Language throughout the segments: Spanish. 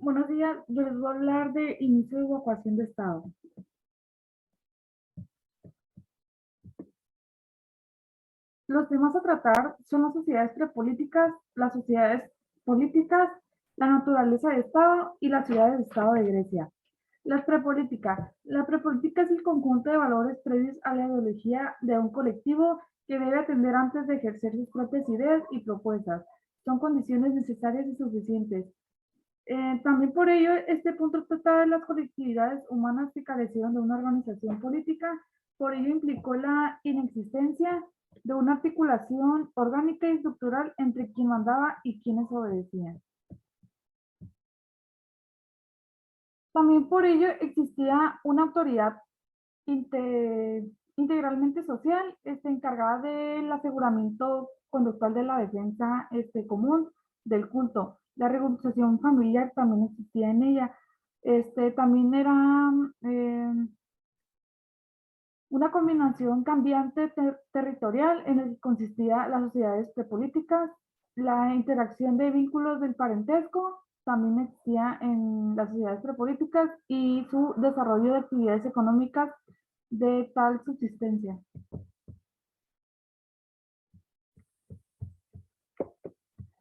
Buenos días, yo les voy a hablar de inicio de evacuación de Estado. Los temas a tratar son las sociedades prepolíticas, las sociedades políticas, la naturaleza de Estado y las ciudades de Estado de Grecia. Las prepolíticas. La prepolítica es el conjunto de valores previos a la ideología de un colectivo que debe atender antes de ejercer sus propias ideas y propuestas. Son condiciones necesarias y suficientes. También por ello, este punto trata de las colectividades humanas que carecieron de una organización política, por ello implicó la inexistencia de una articulación orgánica y estructural entre quien mandaba y quienes obedecían. También por ello existía una autoridad integralmente social, encargada del aseguramiento conductual de la defensa común del culto. La regularización familiar también existía en ella. También era una combinación cambiante territorial en el que consistía las sociedades prepolíticas, la interacción de vínculos del parentesco también existía en las sociedades prepolíticas y su desarrollo de actividades económicas de tal subsistencia.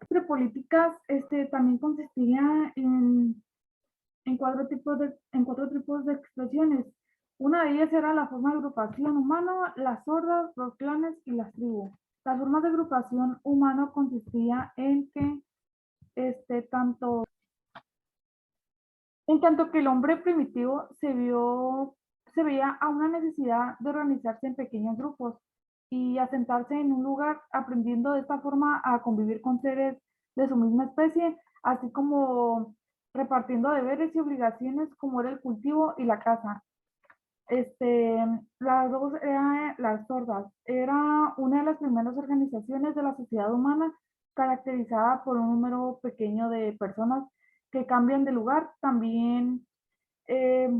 Prepolíticas también consistía en cuatro tipos de expresiones. Una de ellas era la forma de agrupación humana, las hordas, los clanes y las tribus. Las formas de agrupación humana consistía en que tanto en tanto que el hombre primitivo se veía a una necesidad de organizarse en pequeños grupos y asentarse en un lugar, aprendiendo de esta forma a convivir con seres de su misma especie, así como repartiendo deberes y obligaciones como era el cultivo y la caza. Las dos eran las sordas. Era una de las primeras organizaciones de la sociedad humana caracterizada por un número pequeño de personas que cambian de lugar. También eh,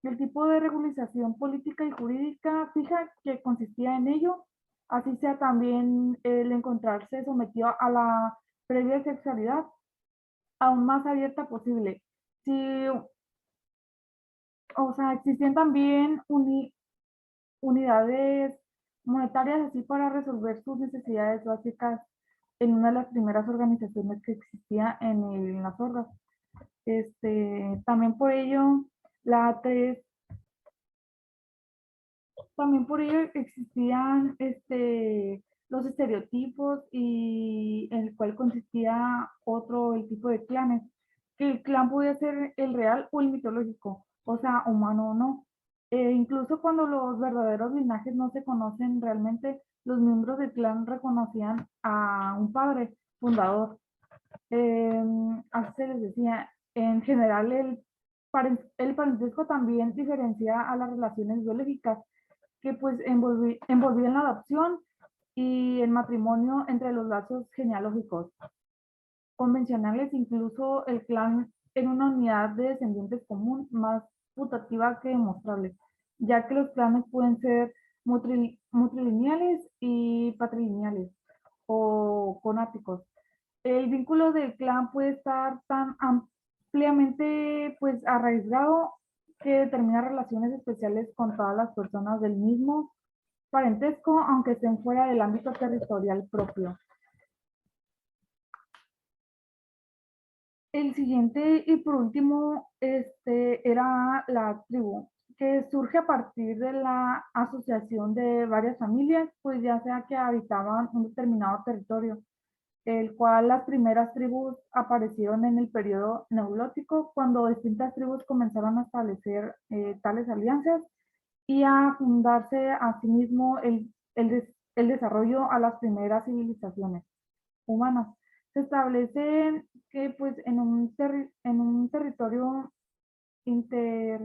el tipo de regularización política y jurídica fija que consistía en ello, así sea también el encontrarse sometido a la previa sexualidad aún más abierta posible. Si, o sea, existían también unidades monetarias así para resolver sus necesidades básicas en una de las primeras organizaciones que existía en las hordas. También por ello, la 3 también por ello existían los estereotipos y en el cual consistía otro, el tipo de clanes, que el clan podía ser el real o el mitológico, o sea, humano o no. Incluso cuando los verdaderos linajes no se conocen realmente, los miembros del clan reconocían a un padre fundador. Así se les decía. En general, el parentesco también diferencia a las relaciones biológicas, que pues envolvían la adopción y el matrimonio entre los lazos genealógicos convencionales, incluso el clan en una unidad de descendientes común más putativa que demostrable, ya que los clanes pueden ser mutrilineales y patrilineales o conáticos. El vínculo del clan puede estar tan ampliamente pues arraigado que determina relaciones especiales con todas las personas del mismo parentesco, aunque estén fuera del ámbito territorial propio. El siguiente y por último era la tribu, que surge a partir de la asociación de varias familias, pues ya sea que habitaban un determinado territorio, el cual las primeras tribus aparecieron en el periodo neolítico, cuando distintas tribus comenzaron a establecer tales alianzas y a fundarse a sí mismo el desarrollo a las primeras civilizaciones humanas. Se establece que pues en un territorio ¿cómo se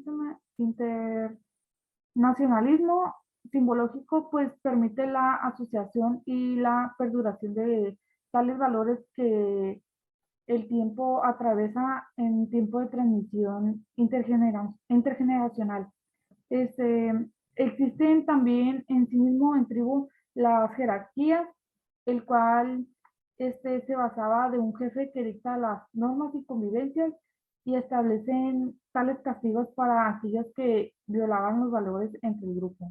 llama? Internacionalismo simbológico, pues permite la asociación y la perduración de tales valores que el tiempo atraviesa en tiempo de transmisión intergeneracional. Existen también en sí mismo en tribu las jerarquías, el cual se basaba de un jefe que dicta las normas y convivencias y establecen tales castigos para aquellos que violaban los valores entre el grupo.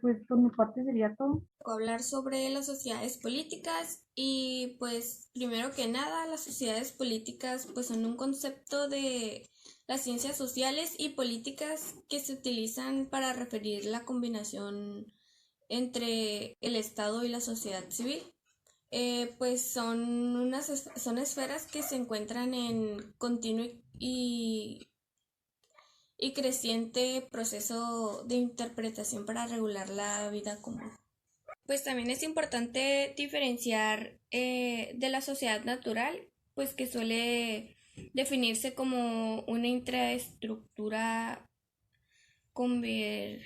Pues por mi parte sería todo. Hablar sobre las sociedades políticas y pues primero que nada las sociedades políticas pues son un concepto de las ciencias sociales y políticas que se utilizan para referir la combinación entre el Estado y la sociedad civil. Pues son esferas que se encuentran en continuo y creciente proceso de interpretación para regular la vida común. Pues también es importante diferenciar de la sociedad natural, pues que suele definirse como una infraestructura convergente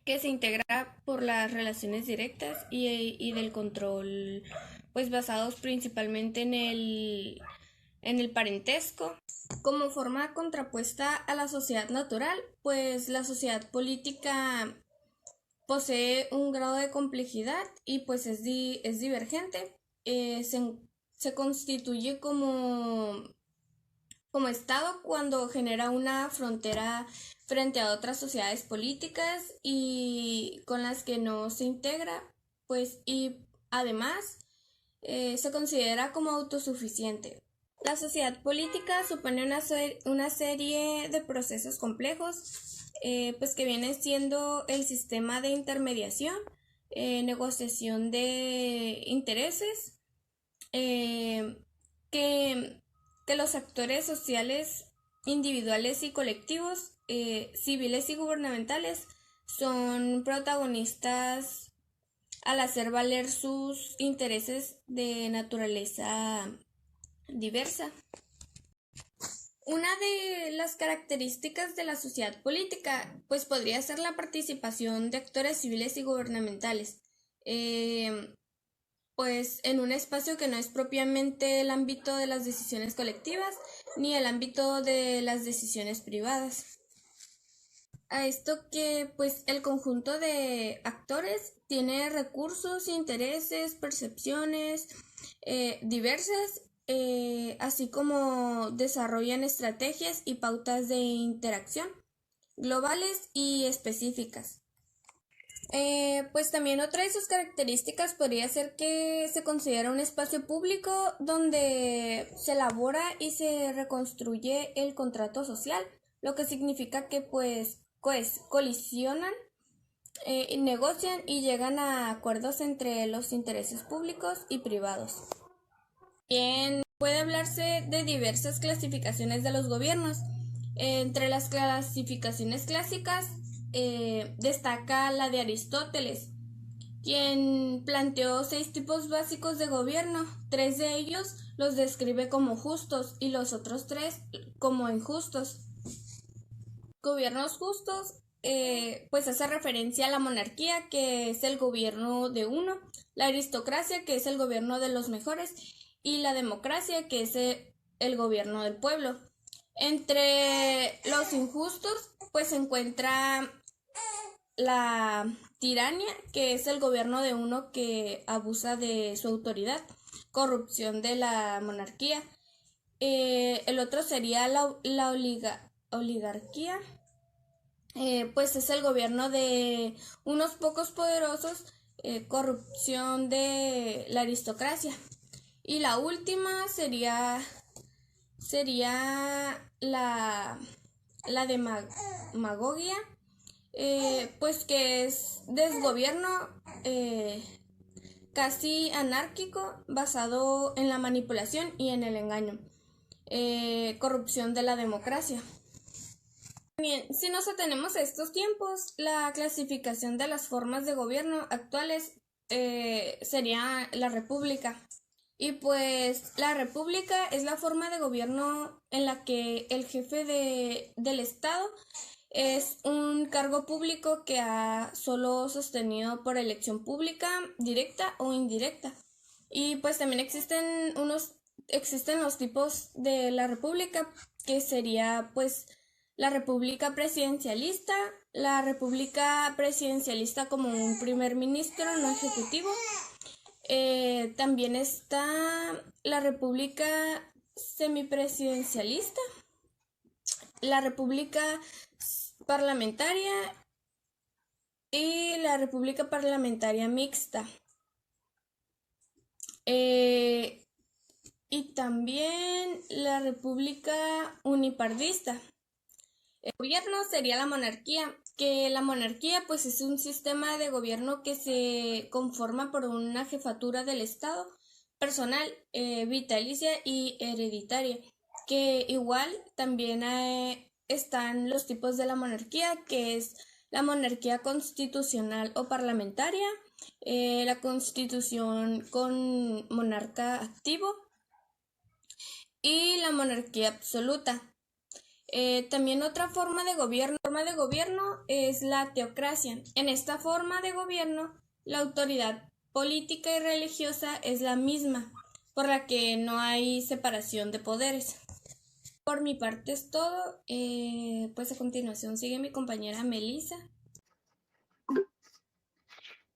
que se integra por las relaciones directas y del control, pues basados principalmente en el parentesco. Como forma contrapuesta a la sociedad natural, pues la sociedad política posee un grado de complejidad y pues es divergente. Se constituye como Estado cuando genera una frontera frente a otras sociedades políticas y con las que no se integra, pues y además se considera como autosuficiente. La sociedad política supone una serie de procesos complejos, pues que viene siendo el sistema de intermediación, negociación de intereses, eh, que, que los actores sociales individuales y colectivos, civiles y gubernamentales, son protagonistas al hacer valer sus intereses de naturaleza diversa. Una de las características de la sociedad política, pues podría ser la participación de actores civiles y gubernamentales, pues en un espacio que no es propiamente el ámbito de las decisiones colectivas ni el ámbito de las decisiones privadas. A esto que pues el conjunto de actores tiene recursos, intereses, percepciones diversas, así como desarrollan estrategias y pautas de interacción globales y específicas. Pues también otra de sus características podría ser que se considera un espacio público donde se elabora y se reconstruye el contrato social, lo que significa que pues colisionan, negocian y llegan a acuerdos entre los intereses públicos y privados. Bien, puede hablarse de diversas clasificaciones de los gobiernos. Entre las clasificaciones clásicas destaca la de Aristóteles, quien planteó 6 tipos básicos de gobierno. 3 de ellos los describe como justos y los otros 3 como injustos. Gobiernos justos, pues hace referencia a la monarquía, que es el gobierno de uno, la aristocracia, que es el gobierno de los mejores, y la democracia, que es el gobierno del pueblo. Entre los injustos, pues se encuentra la tiranía, que es el gobierno de uno que abusa de su autoridad, corrupción de la monarquía. El otro sería la oligarquía, pues es el gobierno de unos pocos poderosos, corrupción de la aristocracia. Y la última sería la demagogia, pues que es desgobierno casi anárquico basado en la manipulación y en el engaño, corrupción de la democracia. Bien, si nos atenemos a estos tiempos, la clasificación de las formas de gobierno actuales sería la república. Y pues la república es la forma de gobierno en la que el jefe del Estado es un cargo público que ha solo sostenido por elección pública, directa o indirecta. Y pues también existen los tipos de la república, que sería pues la república presidencialista. La república presidencialista como un primer ministro no ejecutivo. También está la república semipresidencialista, la república parlamentaria y la república parlamentaria mixta. Y también la república unipardista. El gobierno sería la monarquía, que la monarquía pues es un sistema de gobierno que se conforma por una jefatura del Estado personal, vitalicia y hereditaria, que igual también están los tipos de la monarquía, que es la monarquía constitucional o parlamentaria, la constitución con monarca activo y la monarquía absoluta. También otra forma de gobierno es la teocracia. En esta forma de gobierno, la autoridad política y religiosa es la misma, por la que no hay separación de poderes. Por mi parte es todo. Pues a continuación sigue mi compañera Melissa.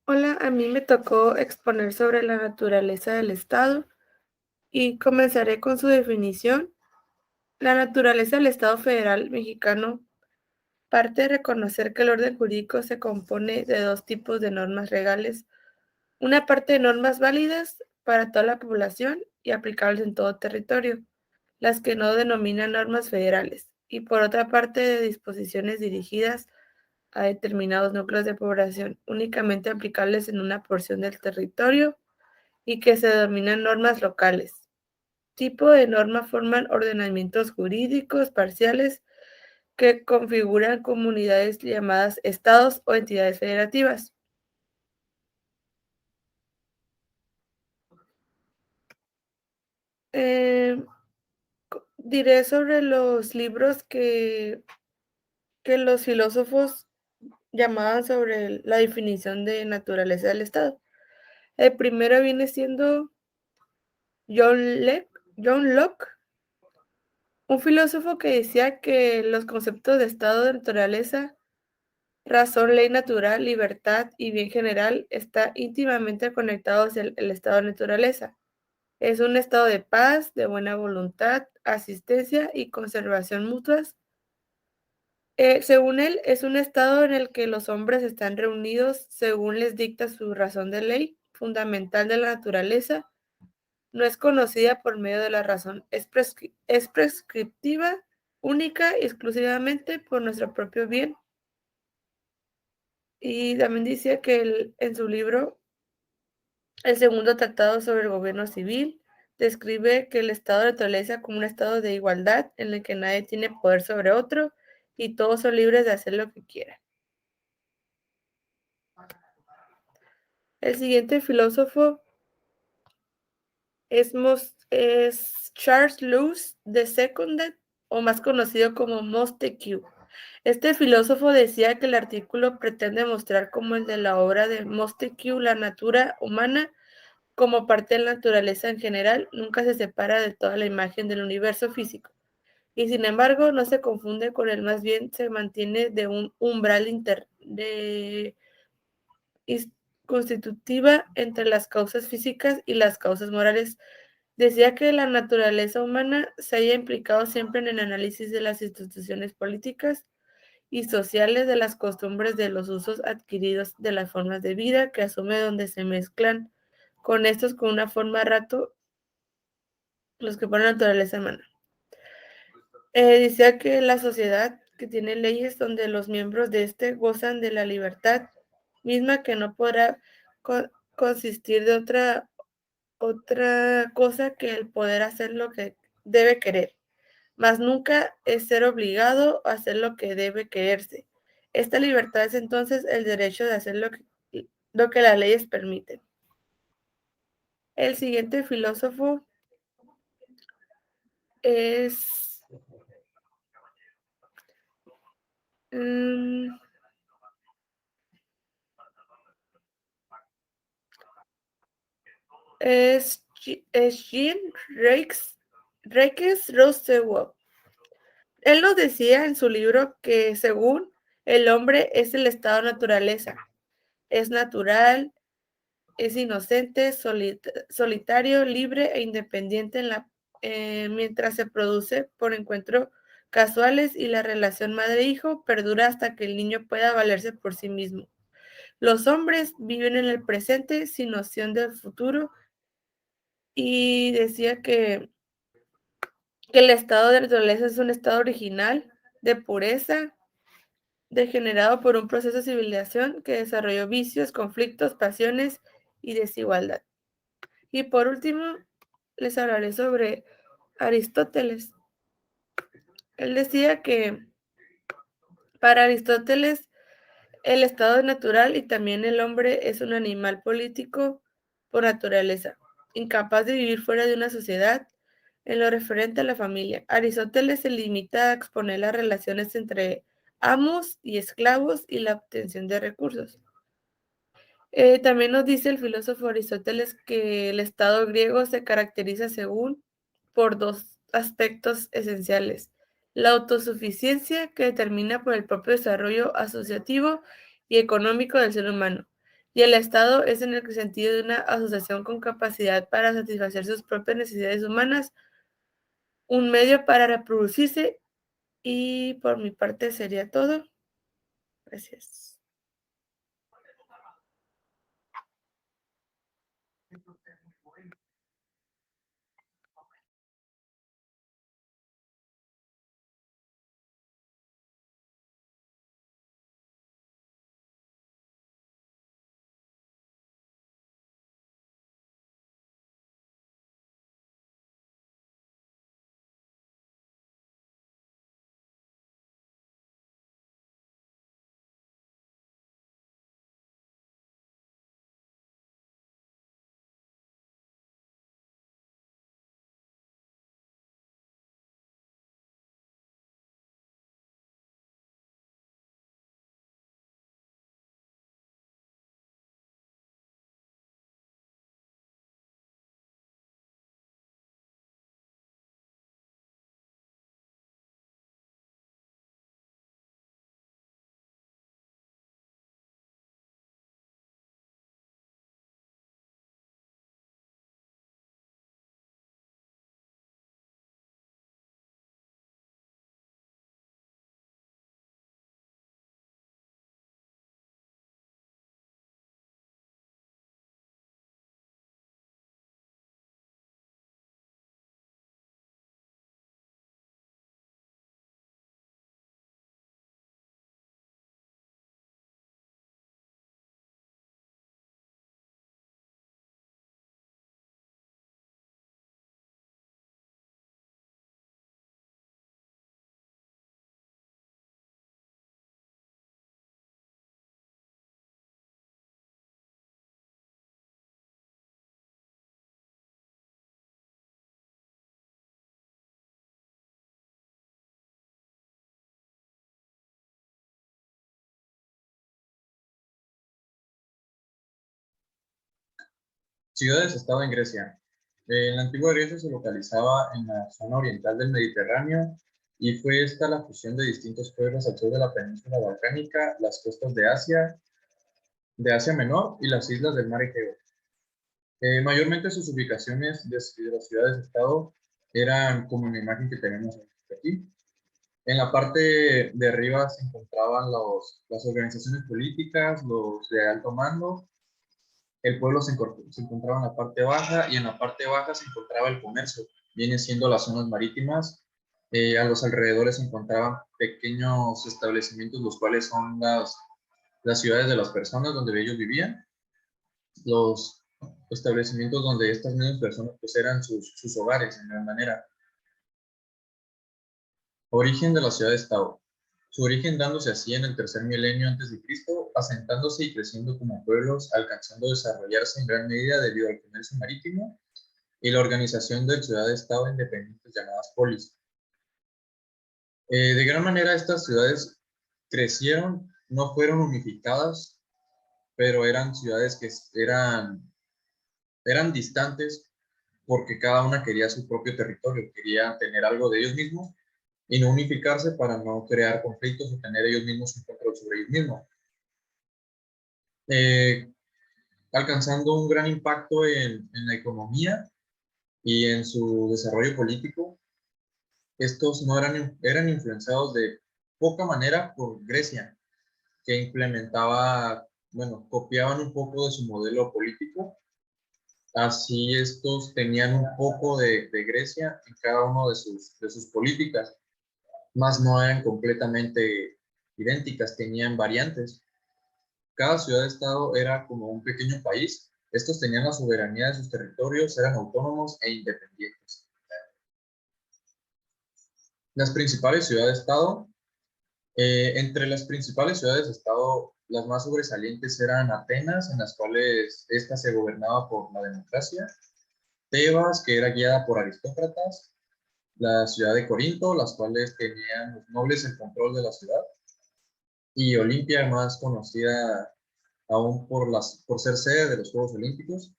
Hola, a mí me tocó exponer sobre la naturaleza del Estado y comenzaré con su definición. La naturaleza del Estado federal mexicano parte de reconocer que el orden jurídico se compone de dos tipos de normas legales, una parte de normas válidas para toda la población y aplicables en todo territorio, las que no denominan normas federales, y por otra parte de disposiciones dirigidas a determinados núcleos de población, únicamente aplicables en una porción del territorio y que se denominan normas locales. Tipo de norma forman ordenamientos jurídicos parciales que configuran comunidades llamadas estados o entidades federativas. Diré sobre los libros que los filósofos llamaban sobre la definición de naturaleza del Estado. El primero viene siendo John Locke, un filósofo que decía que los conceptos de estado de naturaleza, razón, ley natural, libertad y bien general están íntimamente conectados al estado de naturaleza. Es un estado de paz, de buena voluntad, asistencia y conservación mutuas. Según él, es un estado en el que los hombres están reunidos según les dicta su razón de ley, fundamental de la naturaleza. No es conocida por medio de la razón, es prescriptiva, única y exclusivamente por nuestro propio bien. Y también decía que en su libro, el segundo tratado sobre el gobierno civil, describe que el estado de naturaleza como un estado de igualdad en el que nadie tiene poder sobre otro y todos son libres de hacer lo que quieran. El siguiente filósofo es Charles Lewis II, o más conocido como Montesquieu. Este filósofo decía que el artículo pretende mostrar como el de la obra de Montesquieu la natura humana como parte de la naturaleza en general nunca se separa de toda la imagen del universo físico y sin embargo no se confunde con él, más bien se mantiene de un umbral constitutiva entre las causas físicas y las causas morales. Decía que la naturaleza humana se haya implicado siempre en el análisis de las instituciones políticas y sociales, de las costumbres, de los usos adquiridos, de las formas de vida que asume donde se mezclan con estos con una forma rato los que ponen la naturaleza humana. Decía que la sociedad que tiene leyes donde los miembros de este gozan de la libertad misma que no podrá consistir de otra cosa que el poder hacer lo que debe querer, mas nunca es ser obligado a hacer lo que debe quererse. Esta libertad es entonces el derecho de hacer lo que las leyes permiten. El siguiente filósofo es Jean Jacques Rousseau. Él nos decía en su libro que según el hombre es el estado de naturaleza, es natural, es inocente, solitario, libre e independiente mientras se produce por encuentros casuales y la relación madre-hijo perdura hasta que el niño pueda valerse por sí mismo. Los hombres viven en el presente sin noción del futuro y decía que el estado de naturaleza es un estado original de pureza, degenerado por un proceso de civilización que desarrolló vicios, conflictos, pasiones y desigualdad. Y por último, les hablaré sobre Aristóteles. Él decía que para Aristóteles el estado natural y también el hombre es un animal político por naturaleza, incapaz de vivir fuera de una sociedad. En lo referente a la familia, Aristóteles se limita a exponer las relaciones entre amos y esclavos y la obtención de recursos. También nos dice el filósofo Aristóteles que el Estado griego se caracteriza según por dos aspectos esenciales: la autosuficiencia, que determina por el propio desarrollo asociativo y económico del ser humano, y el Estado es en el sentido de una asociación con capacidad para satisfacer sus propias necesidades humanas, un medio para reproducirse, y por mi parte sería todo. Gracias. Ciudades-estado en Grecia. En la antigua Grecia se localizaba en la zona oriental del Mediterráneo y fue esta la fusión de distintos pueblos al sur de la península balcánica, las costas de Asia Menor y las islas del mar Egeo. Mayormente sus ubicaciones de las ciudades-estado eran como en la imagen que tenemos aquí. En la parte de arriba se encontraban las organizaciones políticas, los de alto mando. El pueblo se encontraba en la parte baja y en la parte baja se encontraba el comercio, viene siendo las zonas marítimas. A los alrededores se encontraban pequeños establecimientos, los cuales son las ciudades de las personas donde ellos vivían, los establecimientos donde estas mismas personas pues eran sus hogares en gran manera. Origen de la ciudad-estado. Su origen dándose así en el tercer milenio antes de Cristo, asentándose y creciendo como pueblos, alcanzando a desarrollarse en gran medida debido al comercio marítimo y la organización de ciudades-estado independientes llamadas polis. De gran manera estas ciudades crecieron, no fueron unificadas, pero eran ciudades que eran distantes porque cada una quería su propio territorio, quería tener algo de ellos mismos y no unificarse para no crear conflictos o tener ellos mismos un control sobre ellos mismos. Alcanzando un gran impacto en la economía y en su desarrollo político. Estos no eran influenciados de poca manera por Grecia, que implementaba, bueno, copiaban un poco de su modelo político. Así estos tenían un poco de Grecia en cada uno de sus políticas, más no eran completamente idénticas, tenían variantes. Cada ciudad-estado era como un pequeño país. Estos tenían la soberanía de sus territorios, eran autónomos e independientes. Las principales ciudades-estado. Entre las principales ciudades-estado, las más sobresalientes eran Atenas, en las cuales esta se gobernaba por la democracia, Tebas, que era guiada por aristócratas, la ciudad de Corinto, las cuales tenían los nobles el control de la ciudad, y Olimpia, más conocida aún por ser sede de los Juegos Olímpicos.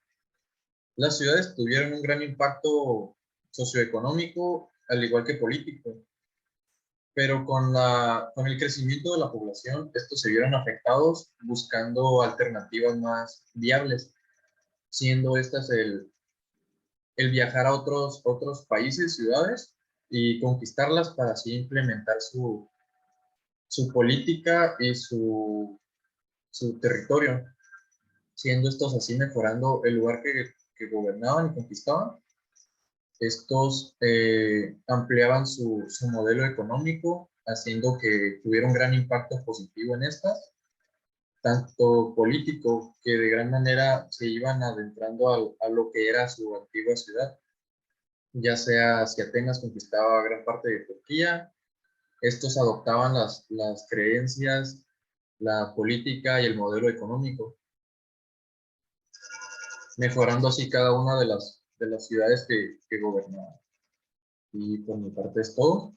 Las ciudades tuvieron un gran impacto socioeconómico, al igual que político, pero con el crecimiento de la población, estos se vieron afectados buscando alternativas más viables, siendo estas el viajar a otros países, ciudades, y conquistarlas para así implementar su política y su territorio, siendo estos así mejorando el lugar que gobernaban y conquistaban. Estos ampliaban su modelo económico, haciendo que tuviera un gran impacto positivo en estas, tanto político, que de gran manera se iban adentrando a lo que era su antigua ciudad, ya sea si Atenas conquistaba gran parte de Turquía, estos adoptaban las creencias, la política y el modelo económico, mejorando así cada una de las ciudades que gobernaban. Y por mi parte es todo.